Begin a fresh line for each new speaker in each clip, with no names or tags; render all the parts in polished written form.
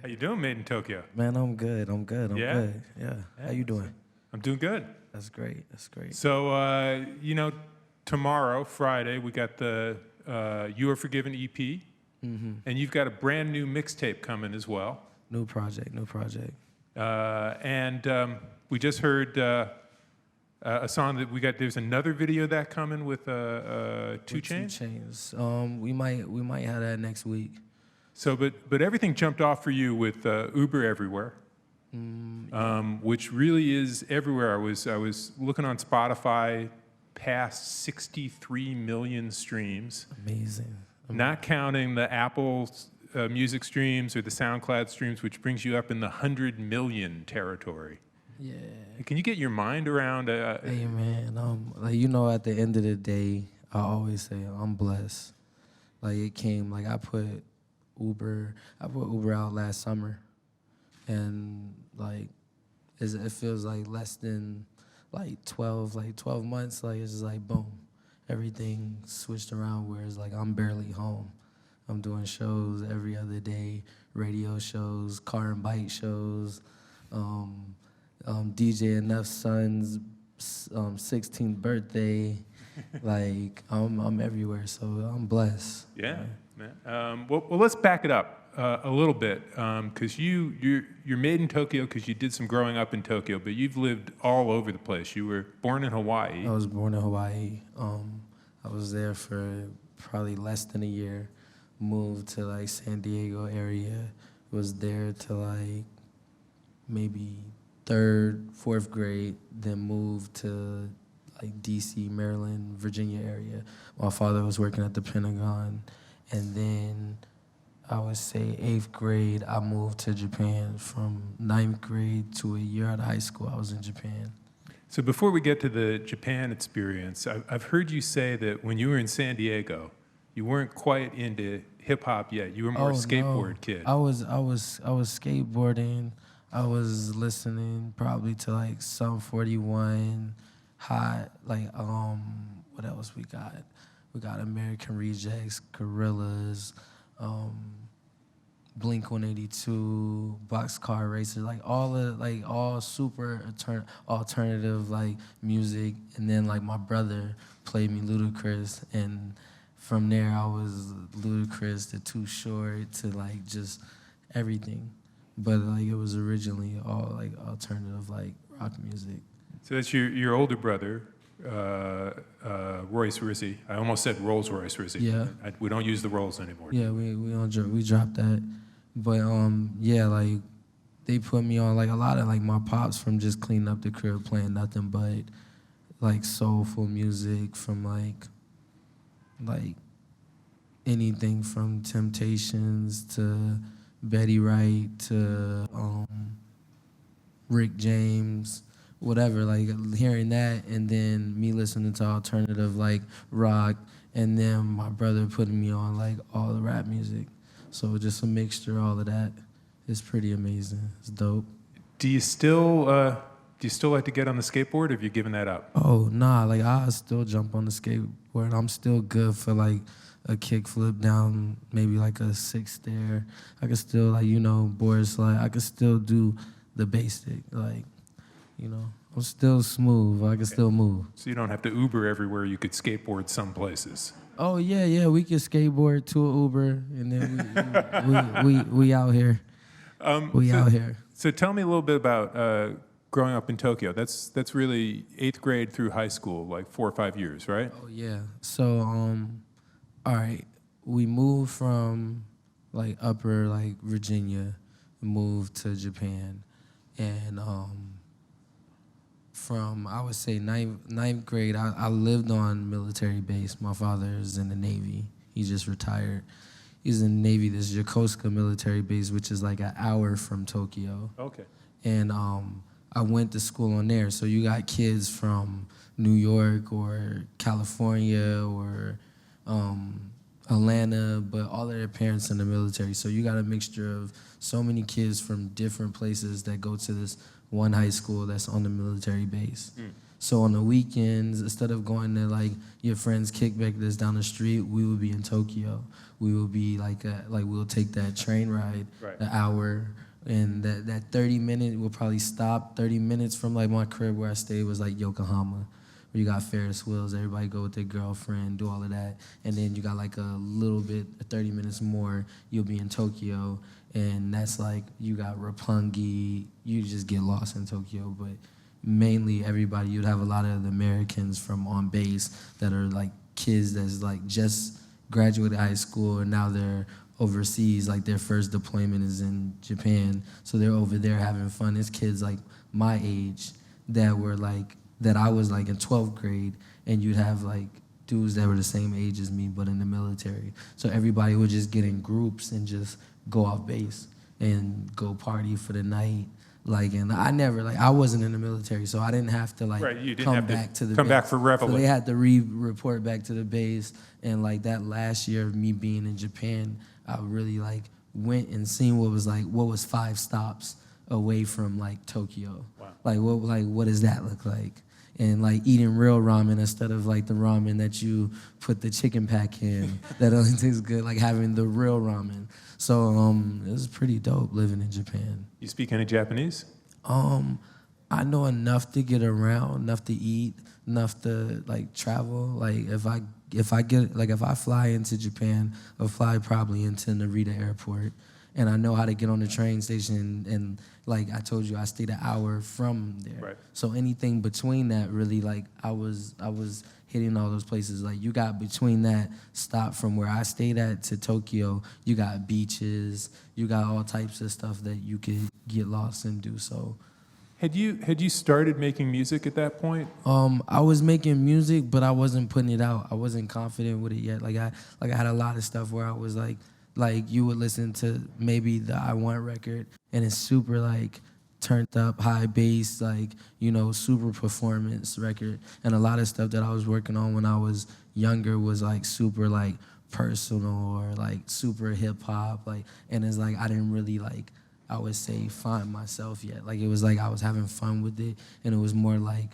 How you doing, Made in Tokyo?
Man, I'm good. I'm good.
Yeah?
Good. Yeah. How you doing?
I'm doing good.
That's great. That's great.
So, tomorrow, Friday, we got the You Are Forgiven EP, and you've got a brand new mixtape coming as well.
New project.
We just heard a song that we got. There's another video of that coming with 2 Chainz.
2 Chainz. We might have that next week.
So, but everything jumped off for you with Uber Everywhere, which really is everywhere. I was looking on Spotify, past 63 million streams.
Amazing.
Not counting the Apple Music streams or the SoundCloud streams, which brings you up in the 100 million territory.
Yeah.
Can you get your mind around?
Hey man, at the end of the day, I always say I'm blessed. Like it came, like I put Uber out last summer, and like it feels like less than 12 months. Like it's just like boom, everything switched around. Whereas like I'm barely home. I'm doing shows every other day, radio shows, car and bike shows, DJ Enough's son's 16th birthday. Like I'm everywhere, so I'm blessed.
Yeah, man. Well, let's back it up a little bit, because you're made in Tokyo because you did some growing up in Tokyo, but you've lived all over the place. You were born in Hawaii.
I was born in Hawaii. I was there for probably less than a year. Moved to like San Diego area. Was there till like maybe 3rd, 4th grade. Then moved to like DC, Maryland, Virginia area. My father was working at the Pentagon. And then I would say 8th grade, I moved to Japan. From 9th grade to a year out of high school, I was in Japan.
So before we get to the Japan experience, I've heard you say that when you were in San Diego, you weren't quite into hip hop yet. You were more a skateboard kid.
I was skateboarding. I was listening probably to like Sum 41, Hot, like what else we got? We got American Rejects, Gorillaz, Blink 182, Boxcar Racer, like all super alternative like music. And then like my brother played me Ludacris, and from there I was Ludacris to Too Short to like just everything. But like it was originally all like alternative like rock music.
So that's your older brother, Royce Rizzy. I almost said Rolls Royce Rizzy.
Yeah.
We don't use the Rolls anymore.
Yeah, we dropped that. But yeah, like they put me on like a lot of like my pops from just cleaning up the crib playing nothing but like soulful music from like anything from Temptations to Betty Wright to Rick James, whatever, like hearing that, and then me listening to alternative like rock, and then my brother putting me on like all the rap music. So just a mixture of all of that is pretty amazing. It's dope.
Do you still like to get on the skateboard, or have you given that up?
Oh, nah, like I still jump on the skateboard. I'm still good for like a kick flip down, maybe like a 6 stair. I could still like, board slide. I could still do the basic, like, I'm still smooth. I can still move.
So you don't have to Uber everywhere. You could skateboard some places.
Oh yeah, we could skateboard to an Uber, and then we out here. Out here.
So tell me a little bit about growing up in Tokyo. That's really 8th grade through high school, like 4 or 5 years, right?
Oh yeah. So all right, we moved from like upper like Virginia, moved to Japan, and from I would say ninth grade, I lived on military base. My father is in the Navy. He just retired. He's in the Navy. This Yokosuka military base, which is like an hour from Tokyo.
Okay.
And I went to school on there. So you got kids from New York or California or Atlanta, but all of their parents in the military. So you got a mixture of so many kids from different places that go to this one high school that's on the military base. So on the weekends, instead of going to like your friend's kickback that's down the street, we would be in Tokyo. We would be like we'll take that train ride,
Right.
an hour, and that 30 minute we'll probably stop. 30 minutes from like my crib where I stayed was like Yokohama. You got Ferris wheels, everybody go with their girlfriend, do all of that. And then you got like a little bit, 30 minutes more, you'll be in Tokyo. And that's like, you got Roppongi, you just get lost in Tokyo. But mainly everybody, you'd have a lot of the Americans from on base that are like kids that's like just graduated high school and now they're overseas, like their first deployment is in Japan. So they're over there having fun. It's kids like my age that were like, that I was like in 12th grade, and you'd have like dudes that were the same age as me but in the military. So everybody would just get in groups and just go off base and go party for the night. Like, and I never, like, I wasn't in the military, so I didn't have to like
Right, you didn't
come
have to
back to the
come
base.
back for reveille.
So they had to report back to the base. And like that last year of me being in Japan, I really like went and seen what was 5 stops away from like Tokyo.
Wow.
What does that look like? And like eating real ramen instead of like the ramen that you put the chicken pack in that only tastes good, like having the real ramen. So it was pretty dope living in Japan.
You speak any Japanese?
I know enough to get around, enough to eat, enough to like travel. Like if I fly into Japan, I'll fly probably into Narita Airport. And I know how to get on the train station, and like I told you, I stayed an hour from there.
Right.
So anything between that, really, like I was hitting all those places. Like you got between that stop from where I stayed at to Tokyo, you got beaches, you got all types of stuff that you could get lost and do. So
Had you started making music at that point?
I was making music, but I wasn't putting it out. I wasn't confident with it yet. Like I had a lot of stuff where I was like you would listen to maybe the I Want record, and it's super like turned up, high bass, like, you know, super performance record. And a lot of stuff that I was working on when I was younger was like super like personal or like super hip hop, like, and it's like I didn't really like, I would say, find myself yet. Like it was like I was having fun with it, and it was more like,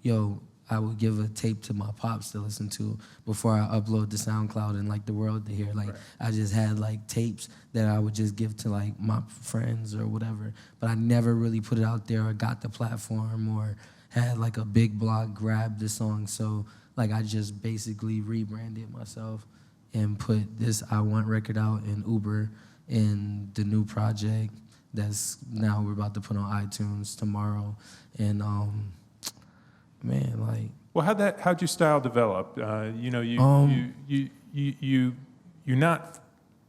yo, I would give a tape to my pops to listen to before I upload to SoundCloud and like the world to hear. Like
right.
I just had like tapes that I would just give to like my friends or whatever, but I never really put it out there or got the platform or had like a big blog grab the song. So like I just basically rebranded myself and put this I Want record out in Uber and the new project that's now we're about to put on iTunes tomorrow. And man, like.
Well, how'd your style develop? You're not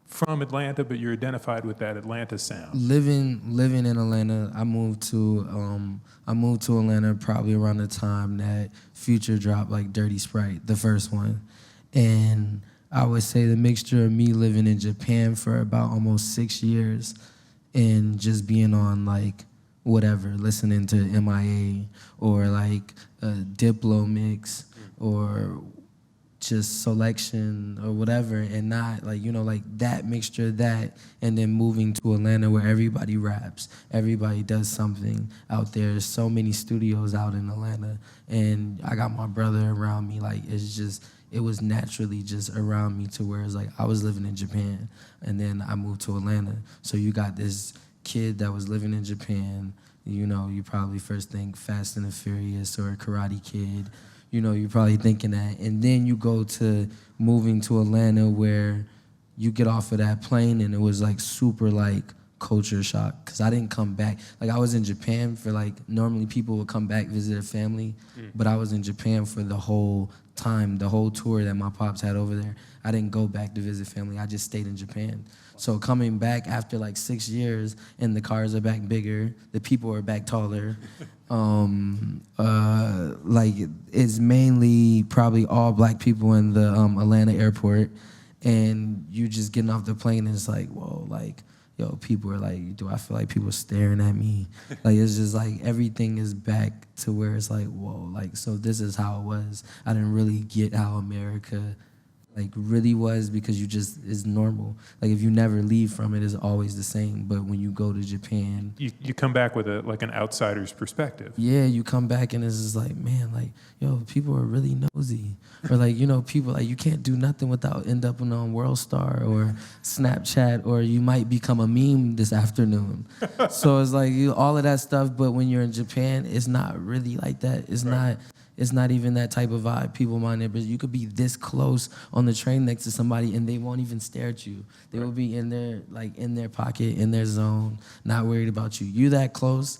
from Atlanta, but you're identified with that Atlanta sound.
Living in Atlanta, I moved to Atlanta probably around the time that Future dropped like Dirty Sprite, the first one. And I would say the mixture of me living in Japan for about almost 6 years and just being on like whatever, listening to MIA or like a Diplo mix or just Selection or whatever, and not like, you know, like that mixture of that, and then moving to Atlanta where everybody raps, everybody does something out there. There's so many studios out in Atlanta, and I got my brother around me. Like it was naturally just around me to where it's like I was living in Japan, and then I moved to Atlanta. So you got this kid that was living in Japan, you know, you probably first think Fast and the Furious or Karate Kid, you know, you're probably thinking that. And then you go to moving to Atlanta where you get off of that plane and it was like super like culture shock, because I didn't come back. Like I was in Japan for like, normally people would come back, visit their family, but I was in Japan for the whole time, the whole tour that my pops had over there. I didn't go back to visit family, I just stayed in Japan. So coming back after like 6 years, and the cars are back bigger, the people are back taller, like it's mainly probably all black people in the Atlanta airport, and you just getting off the plane and it's like, whoa, like, yo, people are like, do I feel like people staring at me? Like, it's just like everything is back to where it's like, whoa, like, so this is how it was. I didn't really get how America like really was, because you just, it's normal. Like if you never leave from it, it's always the same. But when you go to Japan,
You come back with like an outsider's perspective.
yeah, you come back and it's just like, man, like, yo, people are really nosy. Or like, you know, people, like, you can't do nothing without end up on World Star or Snapchat, or you might become a meme this afternoon. So it's like all of that stuff. But when you're in Japan, it's not really like that. It's not even that type of vibe. People mind it, but you could be this close on the train next to somebody and they won't even stare at you. They will be in their pocket, in their zone, not worried about you. You that close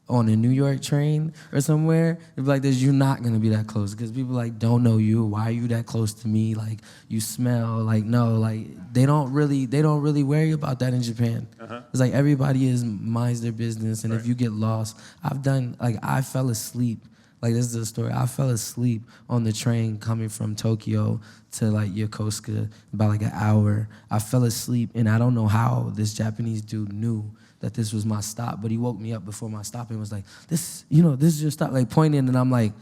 on a New York train or somewhere, it'd be like this, you're not gonna be that close, because people like don't know you. Why are you that close to me? Like, you smell, like, no, like they don't really worry about that in Japan. It's like everybody minds their business, and if you get lost, I fell asleep. Like, this is a story. I fell asleep on the train coming from Tokyo to like Yokosuka, about like an hour. I fell asleep, and I don't know how this Japanese dude knew that this was my stop, but he woke me up before my stop and was like, this is your stop, like pointing, and I'm like,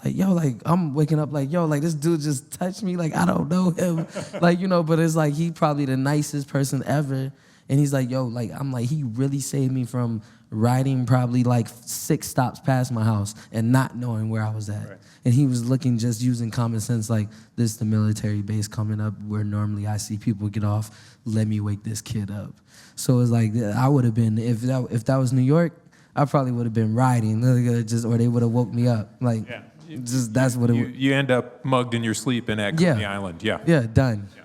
yo, like, I'm waking up like, yo, like, this dude just touched me, like, I don't know him. Like, you know, but it's like, he probably the nicest person ever. And he's like, yo, like, I'm like, he really saved me from riding probably like 6 stops past my house and not knowing where I was at. Right. And he was looking, just using common sense, like, this is the military base coming up where normally I see people get off. Let me wake this kid up. So it's like, I would have been, if that was New York, I probably would have been riding, or they would have woke me up. Like,
yeah.
That's what it would.
You end up mugged in your sleep in Coney Island. Yeah.
Yeah, done.
Yeah.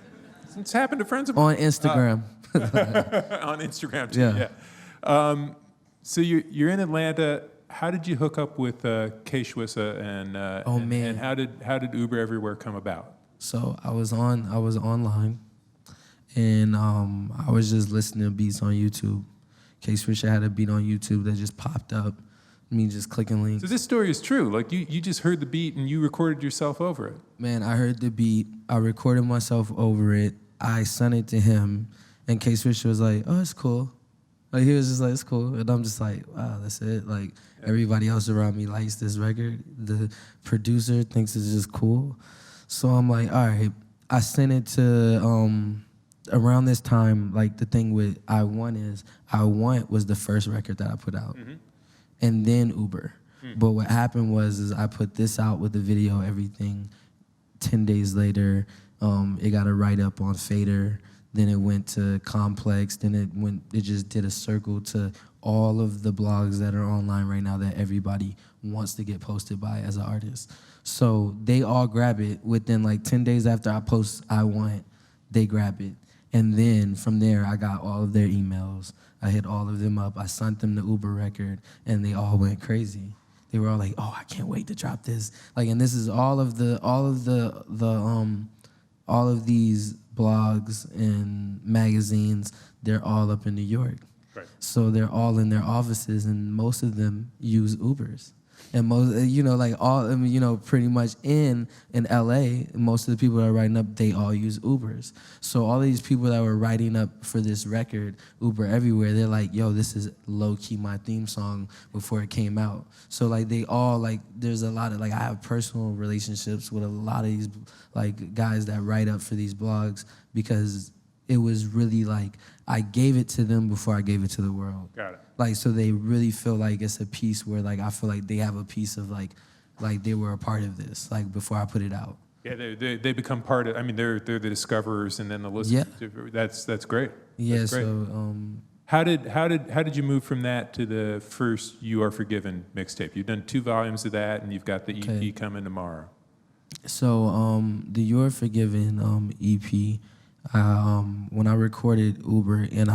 It's happened to friends of mine.
On Instagram.
On Instagram, too, yeah. So you're in Atlanta. How did you hook up with K Shwissa and how did Uber Everywhere come about?
So I was online, and I was just listening to beats on YouTube. K Shwissa had a beat on YouTube that just popped up. Me just clicking links.
So this story is true. Like, you just heard the beat and you recorded yourself over it.
Man, I heard the beat. I recorded myself over it. I sent it to him, and K Shwissa was like, "Oh, it's cool." Like, he was just like, "It's cool," and I'm just like, "Wow, that's it." Like, everybody else around me likes this record. The producer thinks it's just cool. So I'm like, all right. I sent it to around this time. Like, the thing with I Want was the first record that I put out. Mm-hmm. And then Uber. But what happened was I put this out with the video, everything. 10 days later, it got a write-up on Fader. Then it went to Complex. Then it just did a circle to all of the blogs that are online right now that everybody wants to get posted by as an artist. So they all grab it. Within like 10 days after I post I Want, they grab it. And then from there, I got all of their emails. I hit all of them up. I sent them the Uber record, and they all went crazy. They were all like, "Oh, I can't wait to drop this!" Like, and this is all of these blogs and magazines. They're all up in New York, right. So they're all in their offices, and most of them use Ubers. And most, pretty much in LA, most of the people that are writing up, they all use Ubers. So all these people that were writing up for this record, Uber Everywhere, they're like, yo, this is low-key my theme song before it came out. So like they all, like, there's a lot of, like, I have personal relationships with a lot of these, like, guys that write up for these blogs, because it was really like, I gave it to them before I gave it to the world.
Got it.
Like, so they really feel like it's a piece where, like, I feel like they have a piece of, like they were a part of this, like, before I put it out.
Yeah, they become part of, I mean, they're the discoverers and then the listeners. Yeah. That's great.
Yeah,
that's great.
So,
how did you move from that to the first You Are Forgiven mixtape? You've done 2 volumes of that, and you've got the EP coming tomorrow.
So, the You Are Forgiven EP, when I recorded Uber and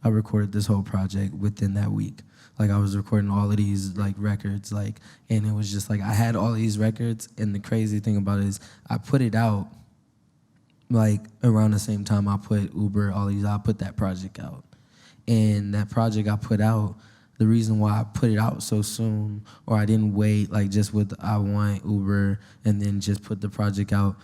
I recorded this whole project within that week. Like, I was recording all of these, like, records, like, and it was just like, I had all of these records, and the crazy thing about it is I put it out, like, around the same time I put Uber, I put that project out. And that project I put out, the reason why I put it out so soon, or I didn't wait, like, just with I Want, Uber, and then just put the project out,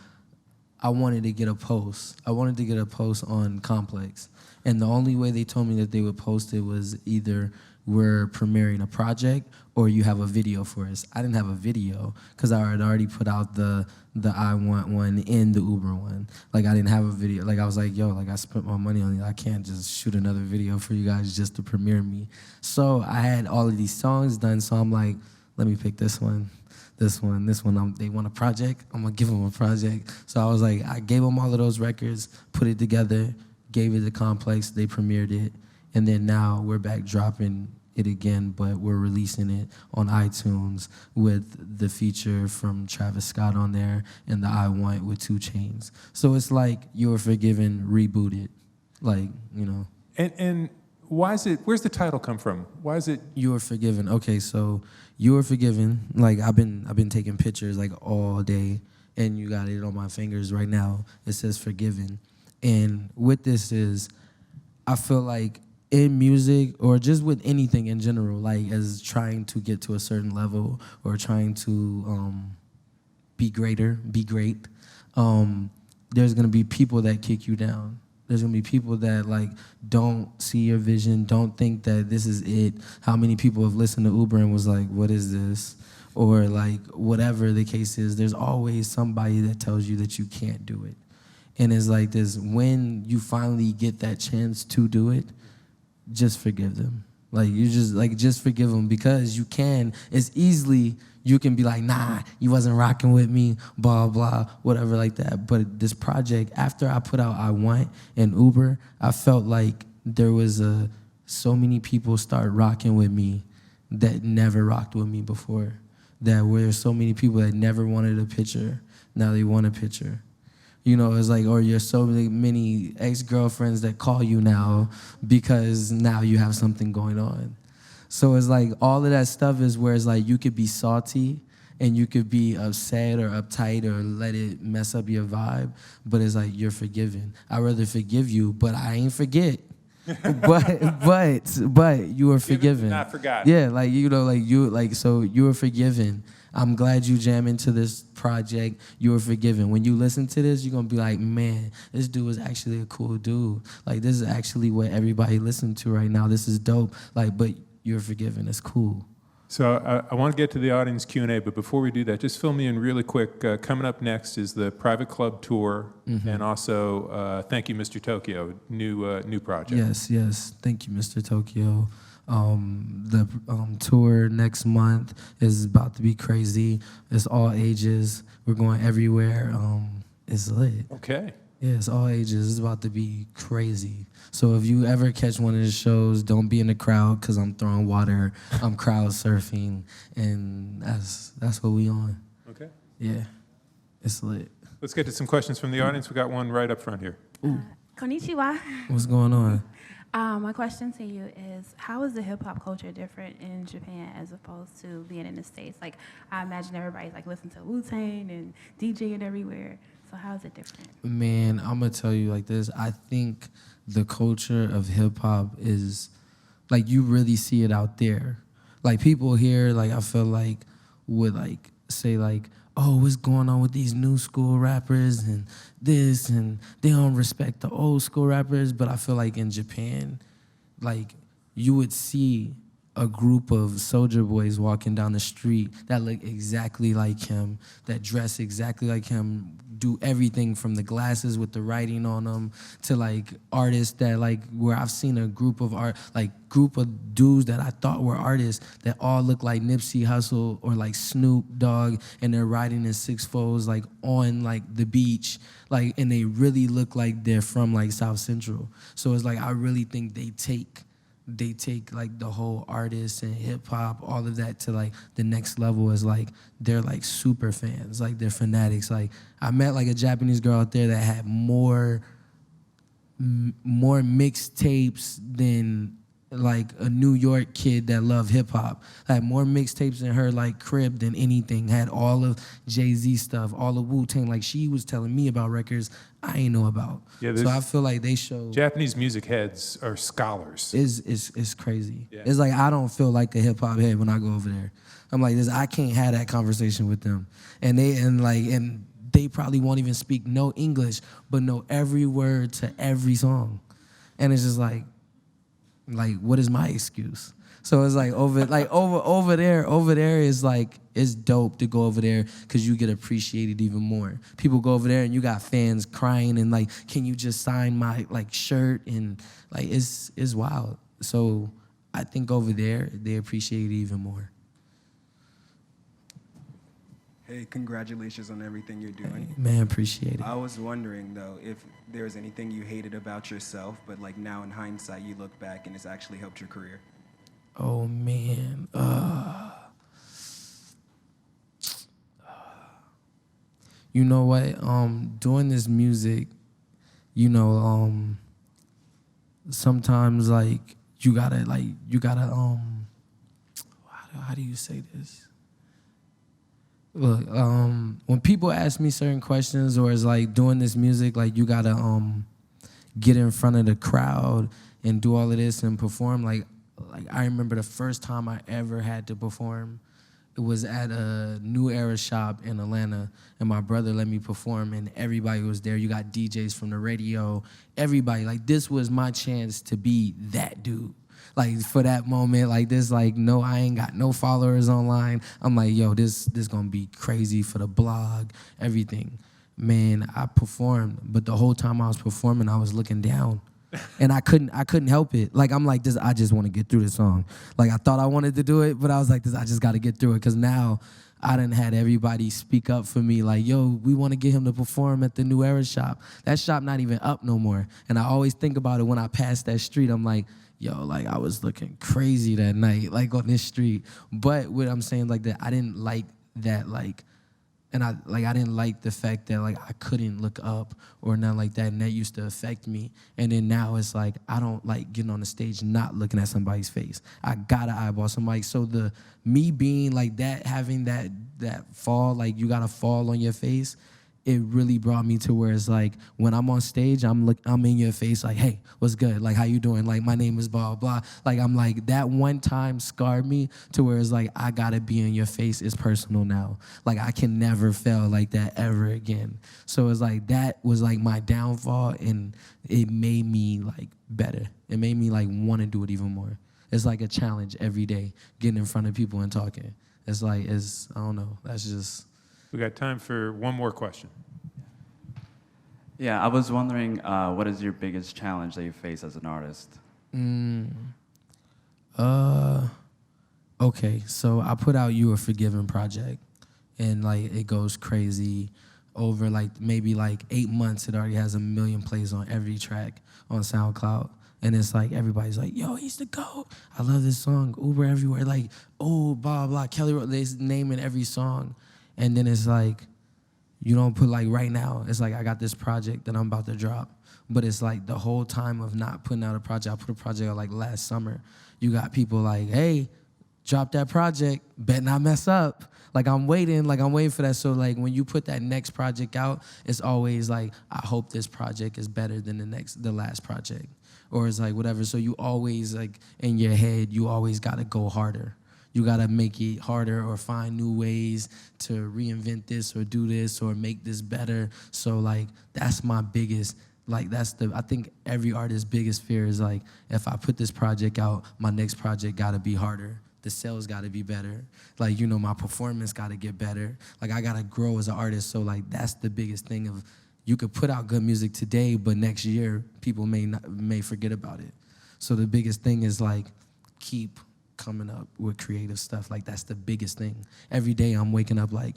I wanted to get a post. I wanted to get a post on Complex. And the only way they told me that they would post it was either we're premiering a project or you have a video for us. I didn't have a video because I had already put out the I Want one and the Uber one. Like, I didn't have a video. Like, I was like, yo, like, I spent my money on it. I can't just shoot another video for you guys just to premiere me. So I had all of these songs done, so I'm like, let me pick this one. This one. They want a project, I'm gonna give them a project. So I was like, I gave them all of those records, put it together, gave it to Complex, they premiered it, and then now we're back dropping it again, but we're releasing it on iTunes with the feature from Travis Scott on there and the I Want with 2 Chainz. So it's like You're Forgiven rebooted, like, you know.
And why is it, where's the title come from? Why is it?
You're Forgiven. Okay, so You're Forgiven, like I've been taking pictures like all day, and you got it on my fingers right now. It says Forgiven. And what this is, I feel like in music or just with anything in general, like as trying to get to a certain level or trying to be great, there's gonna be people that kick you down. There's gonna be people that like don't see your vision, don't think that this is it. How many people have listened to Uber and was like, what is this? Or like whatever the case is, there's always somebody that tells you that you can't do it. And it's like this, when you finally get that chance to do it, just forgive them. Like, you just forgive them, because you can, it's easily, you can be like, nah, you wasn't rocking with me, blah, blah, whatever like that. But this project, after I put out I Want and Uber, I felt like there was so many people start rocking with me that never rocked with me before. That where so many people that never wanted a picture, now they want a picture. You know, it's like, or you're so many ex-girlfriends that call you now because now you have something going on. So it's like all of that stuff is where it's like you could be salty and you could be upset or uptight or let it mess up your vibe, but it's like you're forgiven. I'd rather forgive you, but I ain't forget. but you were forgiven.
Not forgotten.
Yeah, like, you know, so you were forgiven. I'm glad you jam into this project. You were forgiven. When you listen to this, you're going to be like, man, this dude is actually a cool dude. Like, this is actually what everybody listens to right now. This is dope. Like, but you're forgiven. It's cool.
So I want to get to the audience Q&A, but before we do that, just fill me in really quick. Coming up next is the Private Club Tour, and also Thank You, Mr. Tokyo, new project.
Yes. Thank you, Mr. Tokyo. The tour next month is about to be crazy. It's all ages. We're going everywhere. It's lit.
Okay.
Yeah, it's all ages. It's about to be crazy. So if you ever catch one of the shows, don't be in the crowd, because I'm throwing water, I'm crowd surfing, and that's what we on.
Okay.
Yeah, it's lit.
Let's get to some questions from the audience. We got one right up front here.
Konnichiwa.
What's going on?
My question to you is, how is the hip-hop culture different in Japan as opposed to being in the States? Like, I imagine everybody's like listening to Wu-Tang and DJing everywhere. So how is it different?
Man, I'm going to tell you like this. I think the culture of hip-hop is, like, you really see it out there. Like, people here, like, I feel like would, like, say, like, oh, what's going on with these new school rappers and this, and they don't respect the old school rappers. But I feel like in Japan, like, you would see a group of Soulja Boys walking down the street that look exactly like him, that dress exactly like him, do everything from the glasses with the writing on them to like artists that like, where I've seen a group of group of dudes that I thought were artists that all look like Nipsey Hussle or like Snoop Dogg, and they're riding in six foes like on like the beach, like, and they really look like they're from like South Central. So it's like, I really think they take like the whole artist and hip hop, all of that to like the next level. Is like, they're like super fans, like they're fanatics. Like, I met like a Japanese girl out there that had more mixtapes than like a New York kid that loved hip hop. Had more mixtapes in her like crib than anything. Had all of Jay-Z stuff, all of Wu-Tang. Like, she was telling me about records I ain't know about. Yeah, so I feel like they show
Japanese music heads are scholars.
It's crazy.
Yeah.
It's like, I don't feel like a hip hop head when I go over there. I'm like, I can't have that conversation with them. And they probably won't even speak no English, but know every word to every song. And it's just like what is my excuse? So it's like over there is like, it's dope to go over there because you get appreciated even more. People go over there and you got fans crying and like, can you just sign my like shirt? And like, it's wild. So I think over there, they appreciate it even more.
Hey, congratulations on everything you're doing.
Hey, man, appreciate it.
I was wondering, though, if there was anything you hated about yourself, but like now in hindsight, you look back and it's actually helped your career.
Oh, man. You know what? Doing this music, you know, sometimes like you gotta how do you say this? Look, when people ask me certain questions, or it's like doing this music, like you gotta get in front of the crowd and do all of this and perform. Like I remember the first time I ever had to perform. It was at a New Era shop in Atlanta, and my brother let me perform, and everybody was there. You got DJs from the radio, everybody. Like, this was my chance to be that dude. Like, for that moment, like this, like, no, I ain't got no followers online. I'm like, yo, this gonna be crazy for the blog, everything. Man, I performed, but the whole time I was performing, I was looking down. And I couldn't help it. Like, I'm like, I just want to get through this song. Like, I thought I wanted to do it, but I was like, I just got to get through it. Because now I done had everybody speak up for me. Like, yo, we want to get him to perform at the New Era shop. That shop not even up no more. And I always think about it when I pass that street. I'm like, yo, like, I was looking crazy that night, like, on this street. But what I'm saying, like, that I didn't like that, like, and I didn't like the fact that like I couldn't look up or nothing like that, and that used to affect me. And then now it's like I don't like getting on the stage not looking at somebody's face. I gotta eyeball somebody. So me being like that, having that fall, like you gotta fall on your face, it really brought me to where it's like when I'm on stage, I'm in your face like, hey, what's good? Like, how you doing? Like, my name is blah, blah. Like, I'm like, that one time scarred me to where it's like, I gotta be in your face. It's personal now. Like, I can never fail like that ever again. So it's like, that was like my downfall, and it made me like better. It made me like want to do it even more. It's like a challenge every day, getting in front of people and talking. It's like, I don't know, that's just.
We got time for one more question.
Yeah, I was wondering, what is your biggest challenge that you face as an artist?
Okay, so I put out You Are Forgiven project, and like it goes crazy. Over like maybe like 8 months, it already has 1 million plays on every track on SoundCloud. And it's like, everybody's like, yo, he's the GOAT. I love this song, Uber everywhere. Like, oh, blah, blah. Kelly wrote this name in every song. And then it's like, you don't put like right now, it's like I got this project that I'm about to drop. But it's like the whole time of not putting out a project, I put a project out like last summer. You got people like, hey, drop that project, bet not mess up. Like I'm waiting for that. So like when you put that next project out, it's always like, I hope this project is better than the last project. Or it's like whatever. So you always like in your head, you always gotta go harder. You gotta make it harder or find new ways to reinvent this or do this or make this better. So like that's my biggest, like I think every artist's biggest fear is like, if I put this project out, my next project gotta be harder. The sales gotta be better. Like, you know, my performance gotta get better. Like I gotta grow as an artist. So like that's the biggest thing of, you could put out good music today, but next year people may forget about it. So the biggest thing is like keep coming up with creative stuff. Like that's the biggest thing. Every day I'm waking up like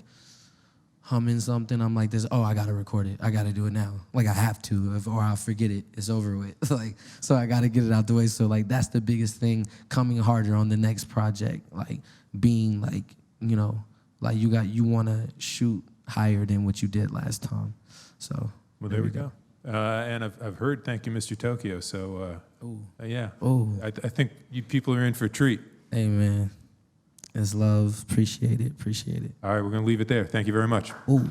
humming something. I'm like this, oh, I gotta record it. I gotta do it now. Like I have to, or I'll forget it. It's over with. Like, so I gotta get it out the way. So like that's the biggest thing, coming harder on the next project. Like being like, you know, like you wanna shoot higher than what you did last time. So
well, there we go. And I've heard Thank You, Mr. Tokyo. So yeah, I think you people are in for a treat.
Hey man, it's love. Appreciate it.
All right, we're gonna leave it there. Thank you very much.
Ooh.